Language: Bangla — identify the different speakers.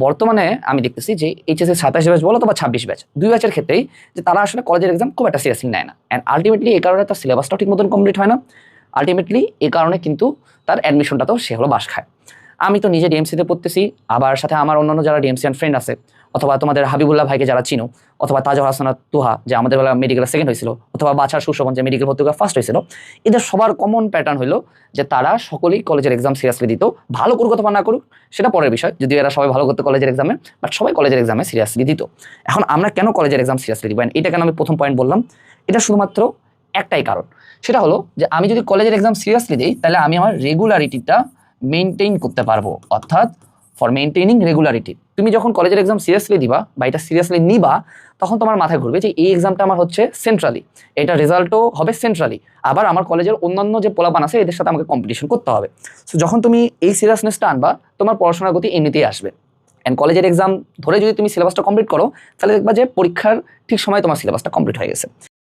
Speaker 1: বর্তমানে আমি দেখতেছি যে এইচএসএ 27 ব্যাচ বলো অথবা 26 ব্যাচ, 2 ব্যাচের ক্ষেত্রেই যে তারা আসলে কলেজের এক্সাম খুব একটা সিরিয়াসলি নেয় না। অ্যান্ড আলটিমেটলি এই কারণে তার সিলেবাসটাও ঠিক মতন কমপ্লিট হয় না। আলটিমেটলি এই কারণে কিন্তু তার অ্যাডমিশনটাতেও সে হলো বাস খায়। আমি তো নিজে ডিএমসিতে পড়তেছি, আবার সাথে আমার অন্যান্য যারা ডিএমসিয়ান ফ্রেন্ড আছে, অথবা তোমাদের হাবিবুল্লাহ ভাইকে যারা চিনো, অথবা তাজর হাসানাত তুহা যে আমাদের বেলা মেডিকেল সেকেন্ড হয়েছিল, অথবা বাছার সুশোভন যে মেডিকেল ভর্তি ফার্স্ট হয়েছিল, এদের সবার কমন প্যাটার্ন হলো যে তারা সকলেই কলেজের এক্সাম সিরিয়াসলি দিত। ভালো করুক অথবা না করুক সেটা পরের বিষয়, যদিও এরা সবাই ভালো করতো কলেজের এক্সামে, বাট সবাই কলেজের এক্সামে সিরিয়াসলি দিত। এখন আমরা কেন কলেজের এক্সাম সিরিয়াসলি দিব, এটা কেন আমি প্রথম পয়েন্ট বললাম, এটা শুধুমাত্র একটাই কারণ, সেটা হলো যে আমি যদি কলেজের এক্সাম সিরিয়াসলি দিই তাহলে আমি আমার রেগুলারিটিটা মেনটেইন করতে পারবো। অর্থাৎ ফর মেনটেইনিং রেগুলারিটি, তুমি যখন কলেজের এক্সাম সিরিয়াসলি দিবা বা এটা সিরিয়াসলি নিবা, তখন তোমার মাথায় ঘুরবে যে এই এক্সামটা আমার হচ্ছে সেন্ট্রালি, এটা রেজাল্টও হবে সেন্ট্রালি, আবার আমার কলেজের অন্যান্য যে পোলাপান আছে এদের সাথে আমাকে কম্পিটিশন করতে হবে। সো যখন তুমি এই সিরিয়াসনেসটা আনবা, তোমার পড়াশোনার গতি এমনিতেই আসবে। অ্যান্ড কলেজের এক্সাম ধরে যদি তুমি সিলেবাসটা কমপ্লিট করো, তাহলে দেখবা যে পরীক্ষার ঠিক সময় তোমার সিলেবাসটা কমপ্লিট হয়ে গেছে।